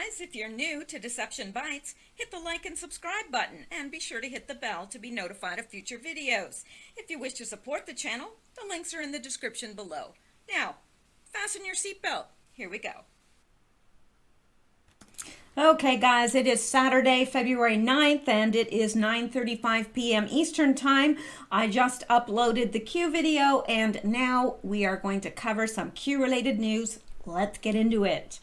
guys, if you're new to Deception Bytes, hit the like and subscribe button and be sure to hit the bell to be notified of future videos. If you wish to support the channel, the links are in the description below. Now, fasten your seatbelt. Here we go. Okay guys, it is Saturday, February 9th, and it is 9:35 p.m. Eastern Time. I just uploaded the Q video, and now we are going to cover some Q-related news. Let's get into it.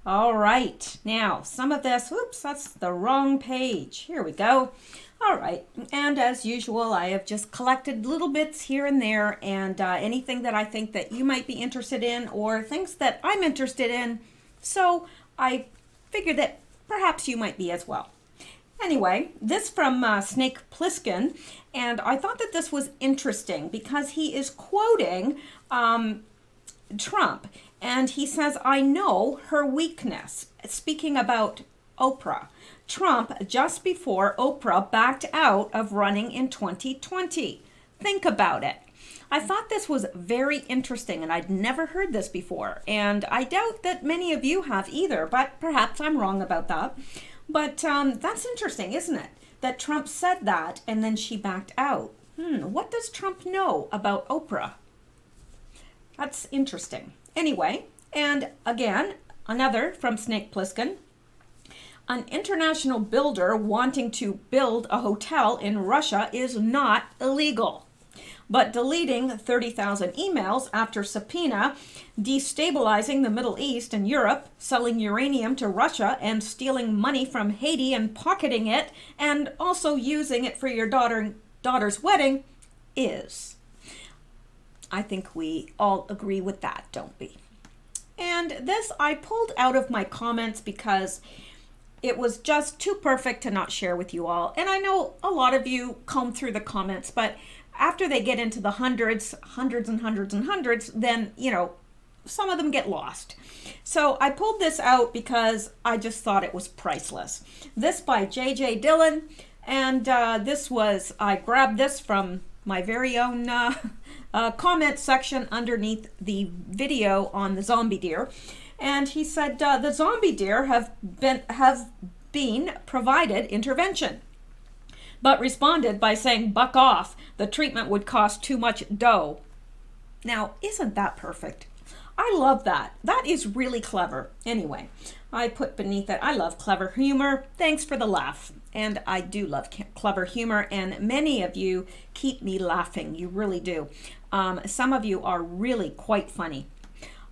All right, now some of this, whoops, that's the wrong page. Here we go. All right, and as usual, I have just collected little bits here and there, and anything that I think that you might be interested in or things that I'm interested in. So I figured that perhaps you might be as well. Anyway, this from Snake Plissken, and I thought that this was interesting because he is quoting Trump, and he says, "I know her weakness," speaking about Oprah. Trump just before Oprah backed out of running in 2020. Think about it. I thought this was very interesting, and I'd never heard this before, and I doubt that many of you have either, but perhaps I'm wrong about that. But that's interesting, isn't it? That Trump said that, and then she backed out. What does Trump know about Oprah? That's interesting. Anyway, and again, another from Snake Plissken. An international builder wanting to build a hotel in Russia is not illegal. But deleting 30,000 emails after subpoena, destabilizing the Middle East and Europe, selling uranium to Russia and stealing money from Haiti and pocketing it, and also using it for your daughter's wedding is. I think we all agree with that, don't we? And this I pulled out of my comments because it was just too perfect to not share with you all. And I know a lot of you comb through the comments, but after they get into the hundreds and hundreds, then, you know, some of them get lost. So I pulled this out because I just thought it was priceless. This by J.J. Dillon, and I grabbed this from my very own comment section underneath the video on the zombie deer. And he said, the zombie deer have been provided intervention, but responded by saying, "Buck off, the treatment would cost too much dough." Now, isn't that perfect? I love that. That is really clever. Anyway, I put beneath it, I love clever humor. Thanks for the laugh. And I do love clever humor, and many of you keep me laughing. You really do. Some of you are really quite funny.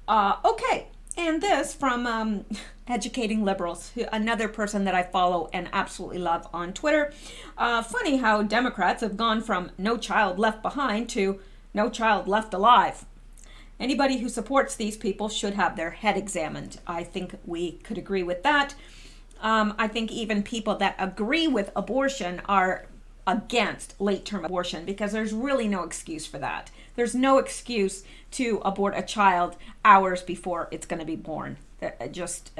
Okay. And this from Educating Liberals, another person that I follow and absolutely love on Twitter. Funny how Democrats have gone from no child left behind to no child left alive. Anybody who supports these people should have their head examined. I think we could agree with that. I think even people that agree with abortion are against late-term abortion because there's really no excuse for that. There's no excuse to abort a child hours before it's going to be born. Just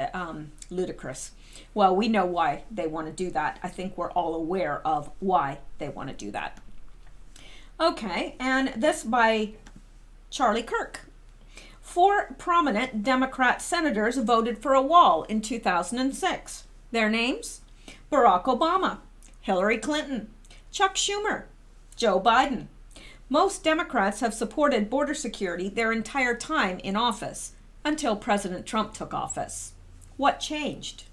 ludicrous. Well, we know why they want to do that. I think we're all aware of why they want to do that. Okay, and this by Charlie Kirk. 4 prominent Democrat senators voted for a wall in 2006. Their names? Barack Obama, Hillary Clinton, Chuck Schumer, Joe Biden. Most Democrats have supported border security their entire time in office until President Trump took office. What changed?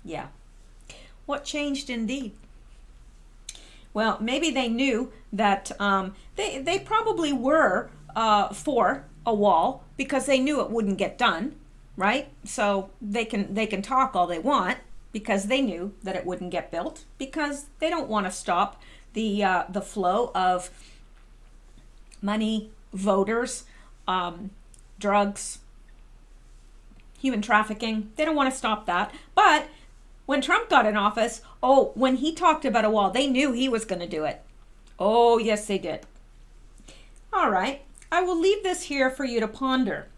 Yeah, what changed indeed? Well, maybe they knew that they probably were for a wall because they knew it wouldn't get done, right? So they can talk all they want because they knew that it wouldn't get built because they don't want to stop the flow of money, voters, drugs, human trafficking. They don't want to stop that. But when Trump got in office, when he talked about a wall, they knew he was going to do it. Oh, yes, they did. All right. I will leave this here for you to ponder.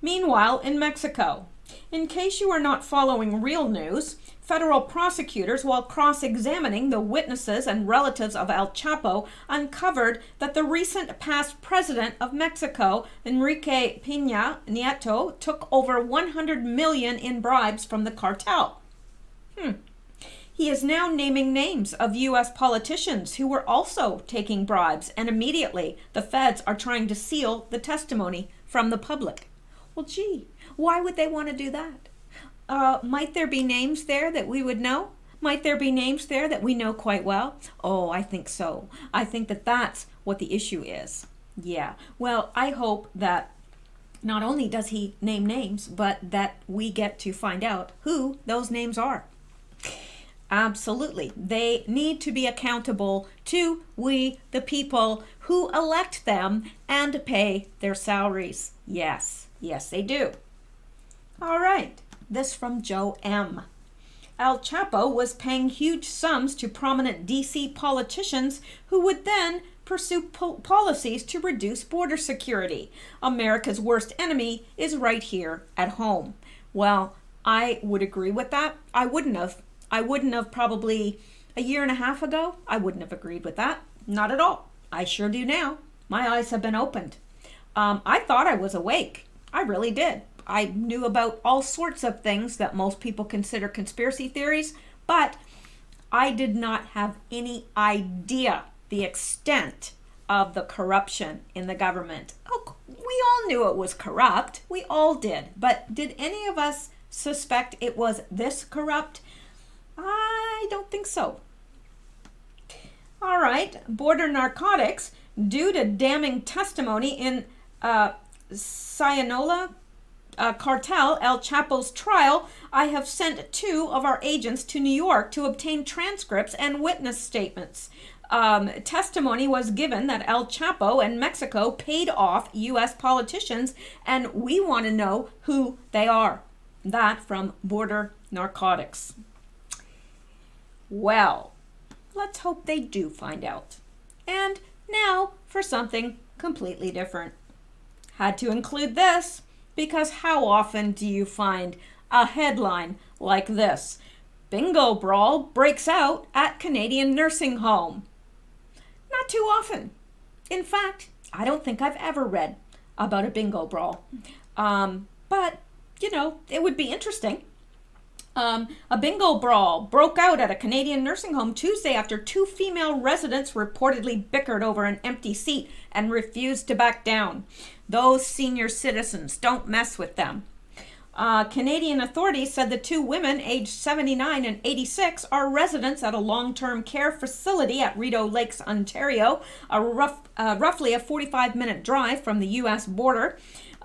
Meanwhile, in Mexico, In case you are not following real news, federal prosecutors, while cross-examining the witnesses and relatives of El Chapo, uncovered that the recent past president of Mexico, Enrique Peña Nieto, took over 100 million in bribes from the cartel. He is now naming names of U.S. politicians who were also taking bribes, and immediately the feds are trying to seal the testimony from the public. Well, gee, why would they want to do that? Might there be names there that we would know? Might there be names there that we know quite well? Oh, I think so. I think that that's what the issue is. Yeah, well, I hope that not only does he name names, but that we get to find out who those names are. Absolutely. They need to be accountable to we, the people who elect them and pay their salaries. Yes, yes, they do. All right, this from Joe M. El Chapo was paying huge sums to prominent DC politicians who would then pursue policies to reduce border security. America's worst enemy is right here at home. Well, I would agree with that. I wouldn't have probably a year and a half ago. I wouldn't have agreed with that. Not at all. I sure do now. My eyes have been opened. I thought I was awake. I really did. I knew about all sorts of things that most people consider conspiracy theories, but I did not have any idea the extent of the corruption in the government. Oh, we all knew it was corrupt. We all did. But did any of us suspect it was this corrupt? I don't think so. All right, border narcotics. Due to damning testimony in Sinaloa cartel, El Chapo's trial, I have sent 2 of our agents to New York to obtain transcripts and witness statements. Testimony was given that El Chapo and Mexico paid off U.S. politicians, and we want to know who they are. That from Border Narcotics. Well, let's hope they do find out. And now for something completely different. Had to include this because how often do you find a headline like this? Bingo brawl breaks out at Canadian nursing home. Not too often. In fact, I don't think I've ever read about a bingo brawl. But, it would be interesting. A bingo brawl broke out at a Canadian nursing home Tuesday after 2 female residents reportedly bickered over an empty seat and refused to back down. Those senior citizens, don't mess with them. Canadian authorities said the 2 women, aged 79 and 86, are residents at a long-term care facility at Rideau Lakes, Ontario, roughly a 45-minute drive from the U.S. border.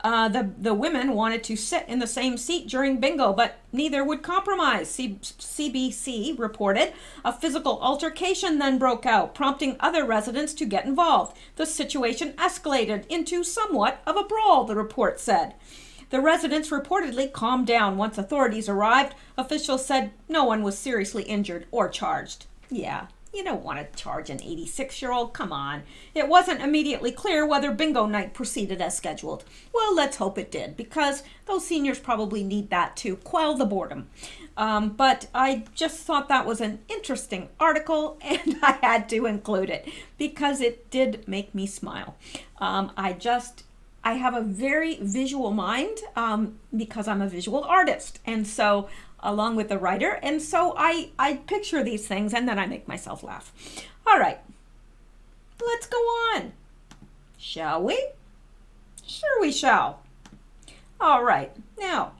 The women wanted to sit in the same seat during bingo, but neither would compromise, CBC reported. A physical altercation then broke out, prompting other residents to get involved. The situation escalated into somewhat of a brawl, the report said. The residents reportedly calmed down once authorities arrived. Officials said no one was seriously injured or charged. Yeah. You don't want to charge an 86-year-old. Come on. It wasn't immediately clear whether bingo night proceeded as scheduled. Well, let's hope it did, because those seniors probably need that to quell the boredom. But I just thought that was an interesting article, and I had to include it because it did make me smile. I have a very visual mind because I'm a visual artist, and so along with the writer, and so I picture these things and then I make myself laugh. All right, let's go on. Shall we? Sure we shall. All right, now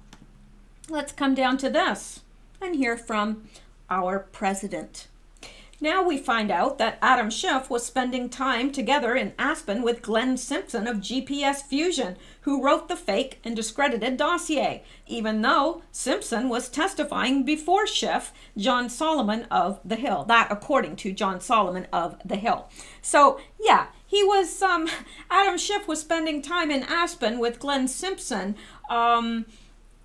let's come down to this and hear from our president. Now we find out that Adam Schiff was spending time together in Aspen with Glenn Simpson of GPS Fusion, who wrote the fake and discredited dossier, even though Simpson was testifying before Schiff, John Solomon of The Hill. That according to John Solomon of The Hill. So, yeah, he was, Adam Schiff was spending time in Aspen with Glenn Simpson,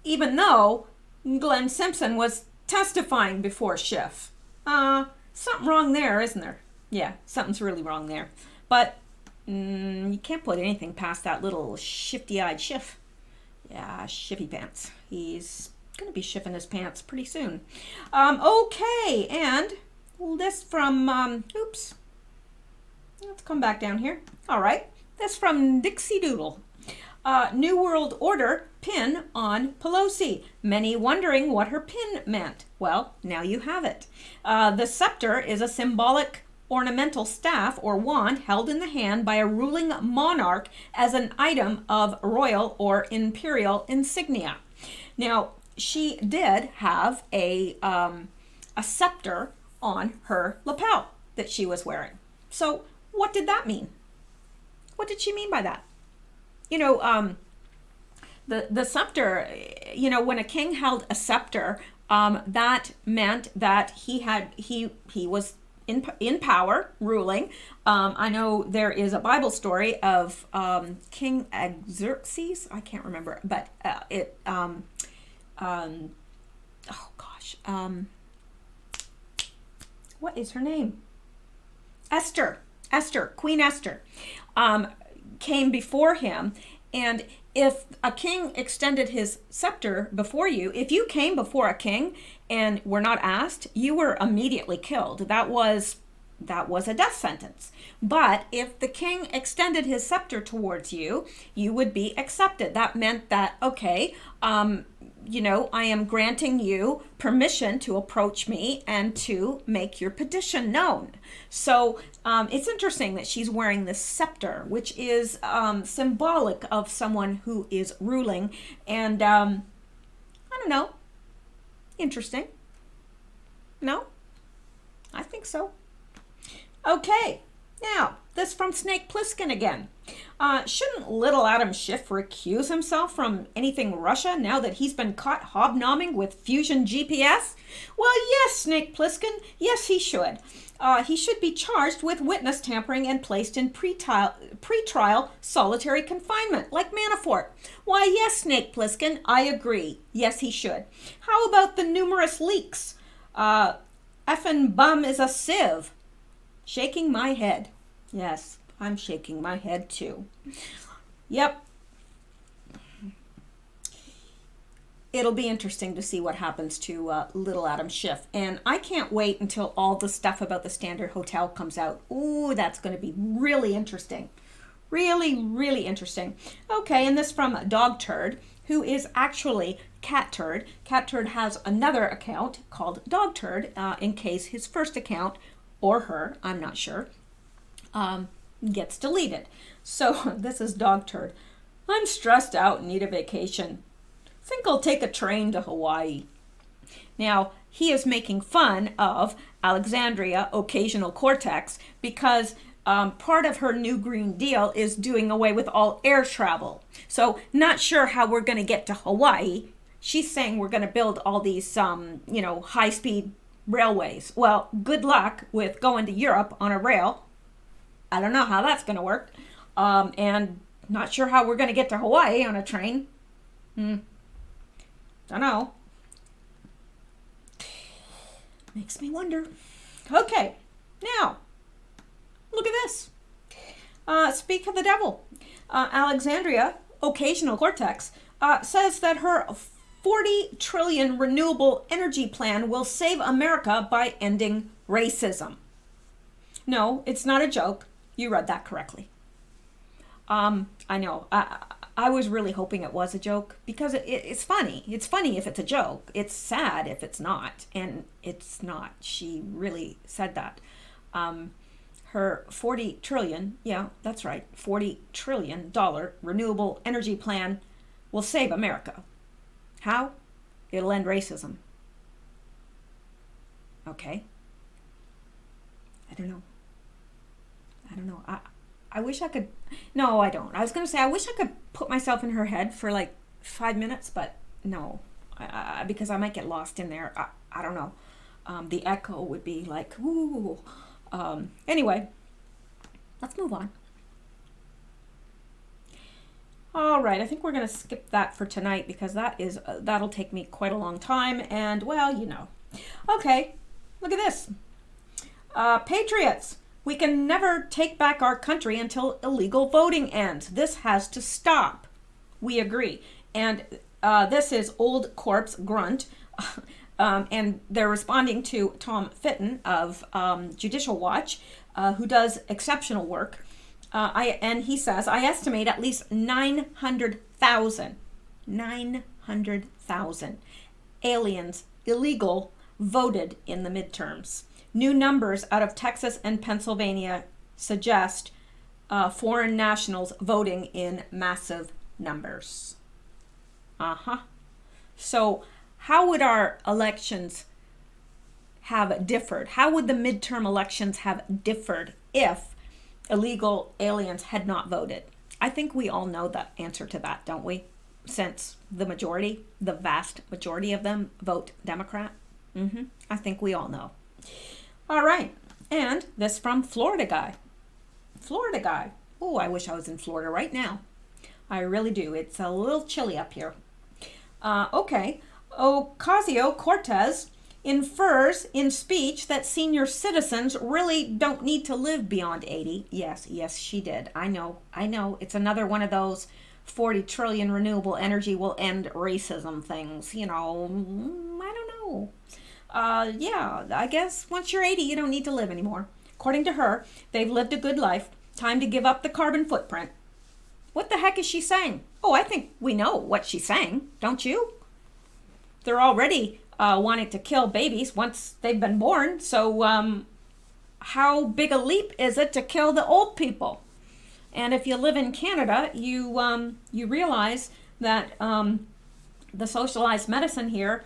even though Glenn Simpson was testifying before Schiff. Something wrong there, isn't there? Yeah, something's really wrong there. But you can't put anything past that little shifty-eyed Schiff. Yeah, shivvy pants. He's going to be shivving his pants pretty soon. Okay, and this from, oops, let's come back down here. All right, this from Dixie Doodle. New World Order pin on Pelosi. Many wondering what her pin meant. Well, now you have it. The scepter is a symbolic ornamental staff or wand held in the hand by a ruling monarch as an item of royal or imperial insignia. Now, she did have a scepter on her lapel that she was wearing. So what did that mean? What did she mean by that? You know, the scepter, you know, when a king held a scepter, that meant that he was in power, ruling. I know there is a Bible story of King Xerxes. I can't remember, but what is her name? Esther, Queen Esther, came before him, and if a king extended his scepter before you, if you came before a king and were not asked, you were immediately killed. That was a death sentence. But if the king extended his scepter towards you, you would be accepted. That meant that, okay, you know, I am granting you permission to approach me and to make your petition known. So it's interesting that she's wearing this scepter, which is symbolic of someone who is ruling. And I don't know. Interesting. No? I think so. Okay, now, this from Snake Plissken again. Shouldn't little Adam Schiff recuse himself from anything Russia now that he's been caught hobnobbing with Fusion GPS? Well, yes, Snake Plissken, yes, he should. He should be charged with witness tampering and placed in pretrial solitary confinement, like Manafort. Why, yes, Snake Plissken, I agree. Yes, he should. How about the numerous leaks? Effin' bum is a sieve. Shaking my head. Yes, I'm shaking my head too. Yep. It'll be interesting to see what happens to little Adam Schiff. And I can't wait until all the stuff about the Standard Hotel comes out. Ooh, that's going to be really interesting. Really, really interesting. Okay, and this from Dog Turd, who is actually Cat Turd. Cat Turd has another account called Dog Turd in case his first account, or her, I'm not sure, gets deleted. So this is Dog Turd. I'm stressed out and need a vacation. Think I'll take a train to Hawaii. Now, he is making fun of Alexandria Occasional-Cortex because part of her new Green Deal is doing away with all air travel. So not sure how we're going to get to Hawaii. She's saying we're going to build all these, high-speed railways. Well, good luck with going to Europe on a rail. I don't know how that's going to work. And not sure how we're going to get to Hawaii on a train. Don't know. Makes me wonder. Okay, now, look at this. Speak of the devil. Alexandria Occasional-Cortex says that her 40 trillion renewable energy plan will save America by ending racism. No, it's not a joke. You read that correctly. I know. I was really hoping it was a joke because it's funny. It's funny if it's a joke. It's sad if it's not. And it's not. She really said that. Her 40 trillion, yeah, that's right, $40 trillion renewable energy plan will save America. How? It'll end racism. Okay. I don't know. I wish I could. No, I don't. I was going to say, I wish I could put myself in her head for like 5 minutes, but no. Because I might get lost in there. I don't know. The echo would be like, ooh. Anyway, let's move on. All right, I think we're going to skip that for tonight because that'll take me quite a long time. And, well, you know. Okay, look at this. Patriots. We can never take back our country until illegal voting ends. This has to stop. We agree. And this is Old Corpse Grunt. And they're responding to Tom Fitton of Judicial Watch, who does exceptional work. And he says, I estimate at least 900,000 aliens, illegal, voted in the midterms. New numbers out of Texas and Pennsylvania suggest foreign nationals voting in massive numbers. So how would our elections have differed? How would the midterm elections have differed if illegal aliens had not voted? I think we all know the answer to that, don't we? Since the vast majority of them vote Democrat. I think we all know. All right. And this from Florida guy. Oh, I wish I was in Florida right now. I really do. It's a little chilly up here. Okay. Ocasio-Cortez infers in speech that senior citizens really don't need to live beyond 80. Yes, she did. I know. It's another one of those 40 trillion renewable energy will end racism things. I don't know. Yeah, I guess once you're 80, you don't need to live anymore. According to her, they've lived a good life. Time to give up the carbon footprint. What the heck is she saying? Oh, I think we know what she's saying, don't you? They're already wanting to kill babies once they've been born. So how big a leap is it to kill the old people? And if you live in Canada, you realize that the socialized medicine here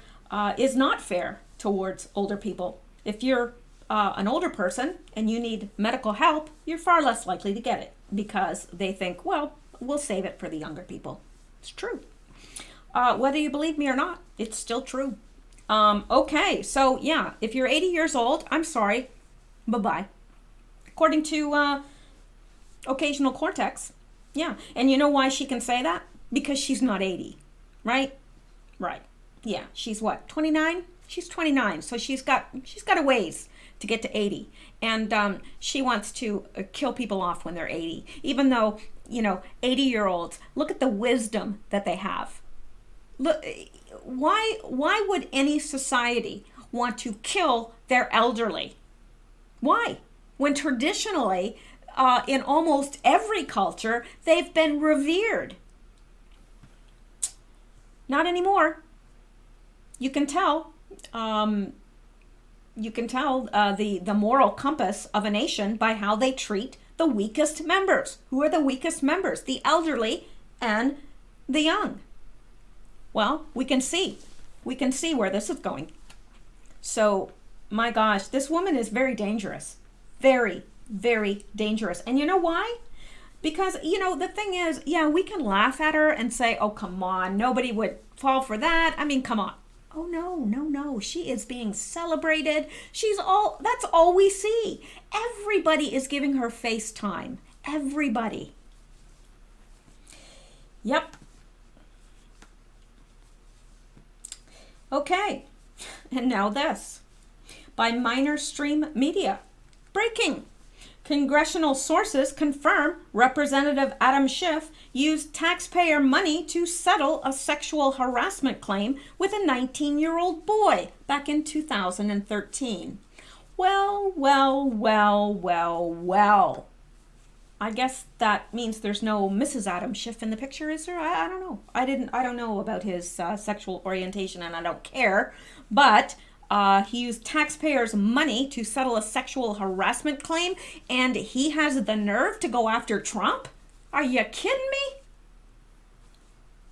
is not fair towards older people. If you're an older person and you need medical help, you're far less likely to get it because they think, well, we'll save it for the younger people. It's true. Whether you believe me or not, it's still true. Okay, so yeah, if you're 80 years old, I'm sorry, bye-bye. According to Occasional Cortex, yeah. And you know why she can say that? Because she's not 80, right? Right. Yeah, she's what, 29? She's 29, so she's got a ways to get to 80. And she wants to kill people off when they're 80, even though, 80-year-olds, look at the wisdom that they have. Look, why would any society want to kill their elderly? Why? When traditionally, in almost every culture, they've been revered. Not anymore. You can tell. The moral compass of a nation by how they treat the weakest members. Who are the weakest members? The elderly and the young. Well, we can see where this is going. So, my gosh, this woman is very dangerous. Very, very dangerous. And you know why? Because, the thing is, yeah, we can laugh at her and say, oh, come on, nobody would fall for that. I mean, come on. Oh, no. She is being celebrated. That's all we see. Everybody is giving her FaceTime. Everybody. Yep. Okay. And now this. By Minor Stream Media. Breaking. Congressional sources confirm Representative Adam Schiff used taxpayer money to settle a sexual harassment claim with a 19-year-old boy back in 2013. Well. I guess that means there's no Mrs. Adam Schiff in the picture, is there? I don't know. I don't know about his sexual orientation, and I don't care. But he used taxpayers' money to settle a sexual harassment claim, and he has the nerve to go after Trump? Are you kidding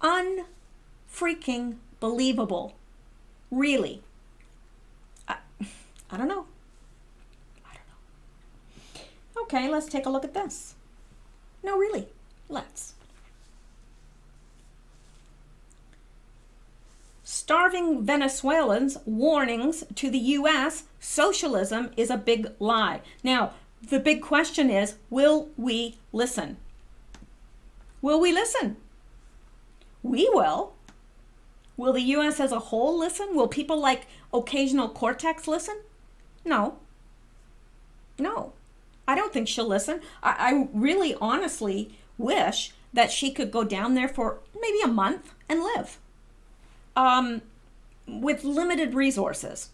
me? Unfreaking believable. Really. I don't know. Okay, let's take a look at this. No, really. Let's. Starving Venezuelans warnings to the U.S. socialism is a big lie. Now, the big question is, will we listen? Will we listen? We will. Will the U.S. as a whole listen? Will people like Occasional Cortex listen? No. I don't think she'll listen. I really honestly wish that she could go down there for maybe a month and live with limited resources,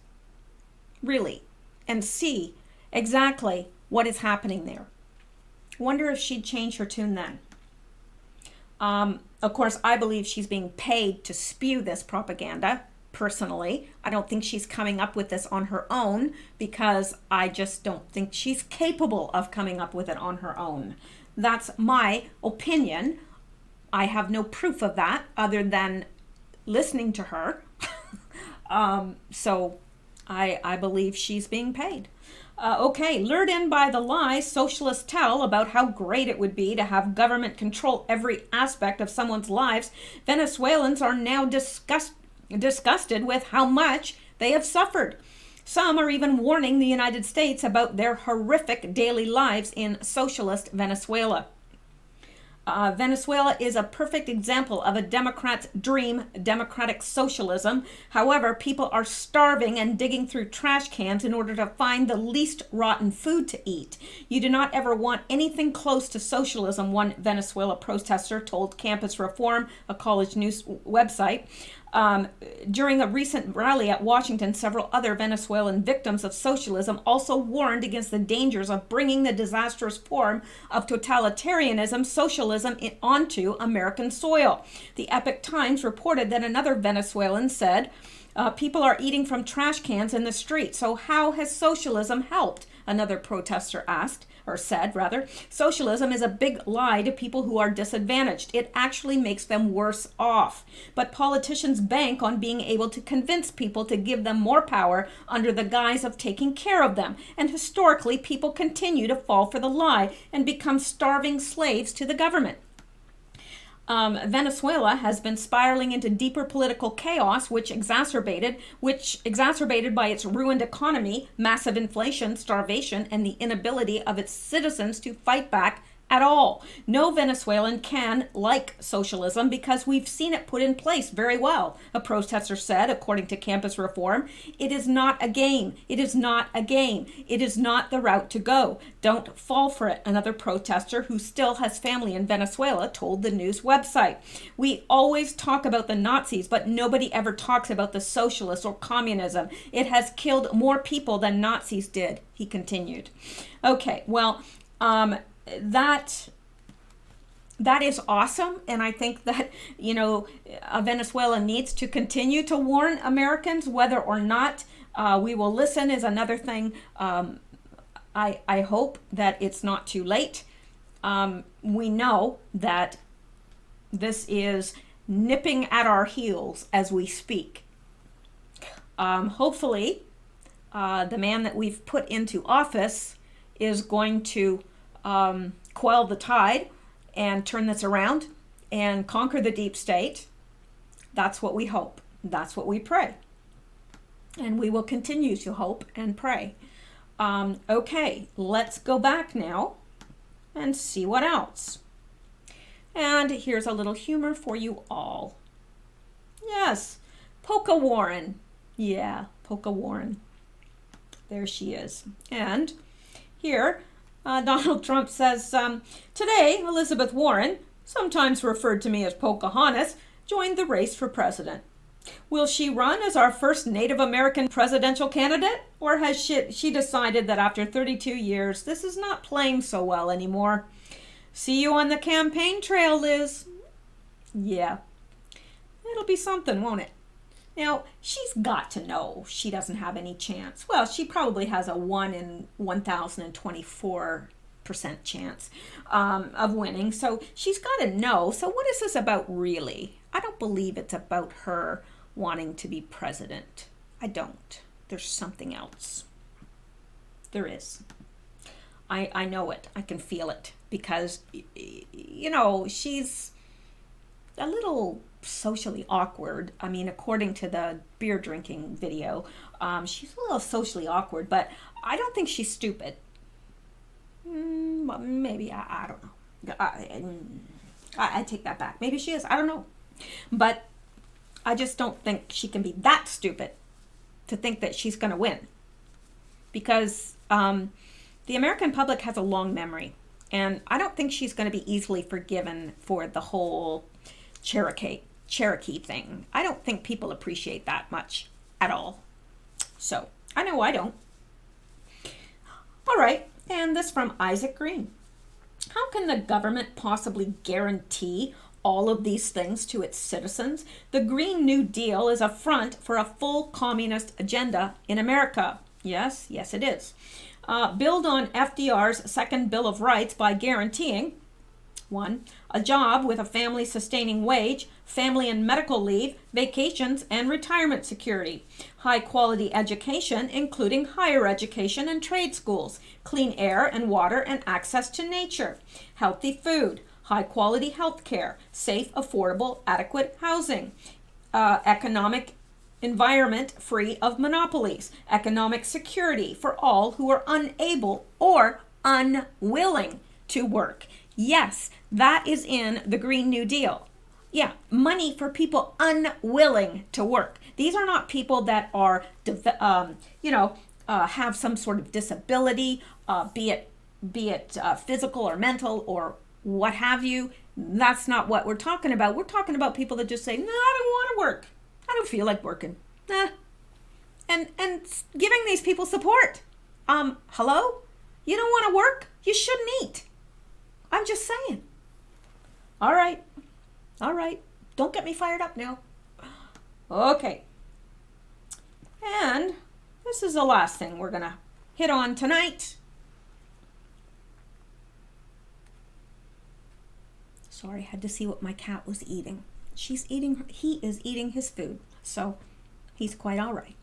really, and see exactly what is happening there. Wonder if she'd change her tune then. Of course, I believe she's being paid to spew this propaganda. Personally, I don't think she's coming up with this on her own, because I just don't think she's capable of coming up with it on her own. That's my opinion. I have no proof of that other than listening to her. So I believe she's being paid. Okay, lured in by the lies socialists tell about how great it would be to have government control every aspect of someone's lives, Venezuelans are now disgusted with how much they have suffered. Some are even warning the United States about their horrific daily lives in socialist Venezuela. Venezuela is a perfect example of a Democrat's dream, democratic socialism. However, people are starving and digging through trash cans in order to find the least rotten food to eat. You do not ever want anything close to socialism, one Venezuela protester told Campus Reform, a college news website. During a recent rally at Washington, several other Venezuelan victims of socialism also warned against the dangers of bringing the disastrous form of totalitarianism, socialism, onto American soil. The Epoch Times reported that another Venezuelan said, people are eating from trash cans in the street, so how has socialism helped? Another protester asked, or said rather, socialism is a big lie to people who are disadvantaged. It actually makes them worse off. But politicians bank on being able to convince people to give them more power under the guise of taking care of them. And historically, people continue to fall for the lie and become starving slaves to the government. Venezuela has been spiraling into deeper political chaos, which exacerbated by its ruined economy, massive inflation, starvation, and the inability of its citizens to fight back at all. No Venezuelan can like socialism because we've seen it put in place very well, a protester said, according to Campus Reform. It is not a game. It is not a game. It is not the route to go. Don't fall for it, another protester who still has family in Venezuela told the news website. We always talk about the Nazis, but nobody ever talks about the socialists or communism. It has killed more people than Nazis did, he continued. Okay, well, that is awesome, and I think that Venezuela needs to continue to warn Americans. Whether or not we will listen is another thing. I hope that it's not too late. We know that this is nipping at our heels as we speak. Hopefully the man that we've put into office is going to quell the tide and turn this around and conquer the deep state. That's what we hope. That's what we pray. And we will continue to hope and pray. Okay, let's go back now and see what else. And here's a little humor for you all. Yes, Polka Warren. Yeah, Polka Warren. There she is. And here, Donald Trump says, today, Elizabeth Warren, sometimes referred to me as Pocahontas, joined the race for president. Will she run as our first Native American presidential candidate? Or has she decided that after 32 years, this is not playing so well anymore? See you on the campaign trail, Liz. Yeah, it'll be something, won't it? Now, she's got to know she doesn't have any chance. Well, she probably has a 1 in 1,024% chance of winning. So she's got to know. So what is this about really? I don't believe it's about her wanting to be president. I don't. There's something else. There is. I know it. I can feel it. Because, she's a little socially awkward. I mean, according to the beer drinking video, she's a little socially awkward, but I don't think she's stupid. Maybe, I don't know. I take that back. Maybe she is. I don't know. But I just don't think she can be that stupid to think that she's going to win. Because the American public has a long memory. And I don't think she's going to be easily forgiven for the whole Cherokee thing. I don't think people appreciate that much at all. So, I know I don't. All right, and this from Isaac Green. How can the government possibly guarantee all of these things to its citizens? The Green New Deal is a front for a full communist agenda in America. Yes, it is. Build on FDR's second Bill of Rights by guaranteeing 1. A job with a family-sustaining wage, family and medical leave, vacations, and retirement security. High-quality education, including higher education and trade schools. Clean air and water and access to nature. Healthy food. High-quality health care. Safe, affordable, adequate housing. Economic environment free of monopolies. Economic security for all who are unable or unwilling to work. Yes, that is in the Green New Deal. Yeah, money for people unwilling to work. These are not people that are, have some sort of disability, be it physical or mental or what have you. That's not what we're talking about. We're talking about people that just say, no, I don't want to work. I don't feel like working. And giving these people support. Hello? You don't want to work? You shouldn't eat. I'm just saying. All right. Don't get me fired up now. Okay. And this is the last thing we're going to hit on tonight. Sorry, I had to see what my cat was eating. He is eating his food, so he's quite all right.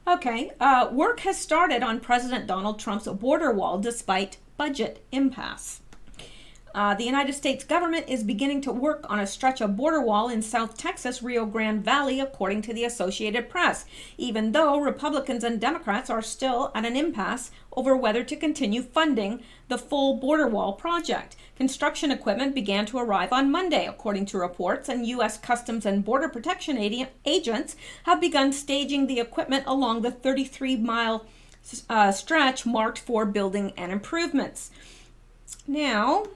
Okay, work has started on President Donald Trump's border wall despite budget impasse. The United States government is beginning to work on a stretch of border wall in South Texas, Rio Grande Valley, according to the Associated Press, even though Republicans and Democrats are still at an impasse over whether to continue funding the full border wall project. Construction equipment began to arrive on Monday, according to reports, and U.S. Customs and Border Protection agents have begun staging the equipment along the 33-mile stretch marked for building and improvements. Now,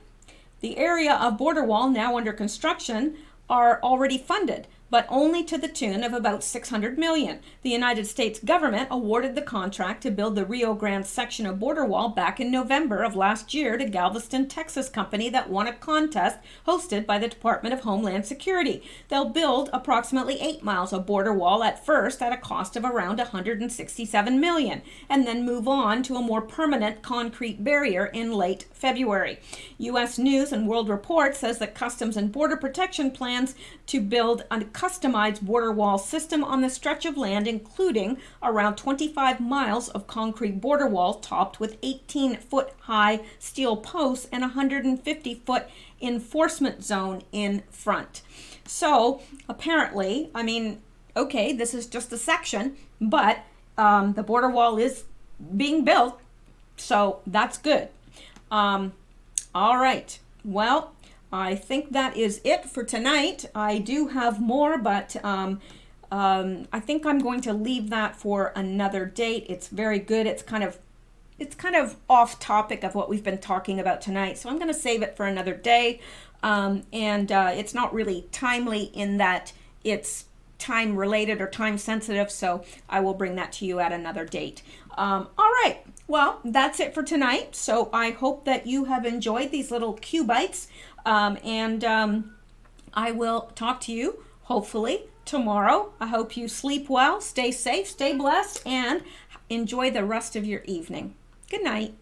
the area of border wall now under construction are already funded, but only to the tune of about $600 million. The United States government awarded the contract to build the Rio Grande section of border wall back in November of last year to Galveston, Texas company that won a contest hosted by the Department of Homeland Security. They'll build approximately 8 miles of border wall at first at a cost of around $167 million, and then move on to a more permanent concrete barrier in late February. U.S. News and World Report says that Customs and Border Protection plans to build a customized border wall system on the stretch of land, including around 25 miles of concrete border wall topped with 18-foot high steel posts and 150-foot enforcement zone in front. So apparently, okay, this is just a section, but the border wall is being built, so that's good. All right, well, I think that is it for tonight. I do have more, but I think I'm going to leave that for another date. It's very good. It's kind of off topic of what we've been talking about tonight, so I'm going to save it for another day. And it's not really timely in that it's time related or time sensitive, so I will bring that to you at another date. All right. Well, that's it for tonight. So I hope that you have enjoyed these little Q bites. And I will talk to you hopefully tomorrow. I hope you sleep well, stay safe, stay blessed, and enjoy the rest of your evening. Good night.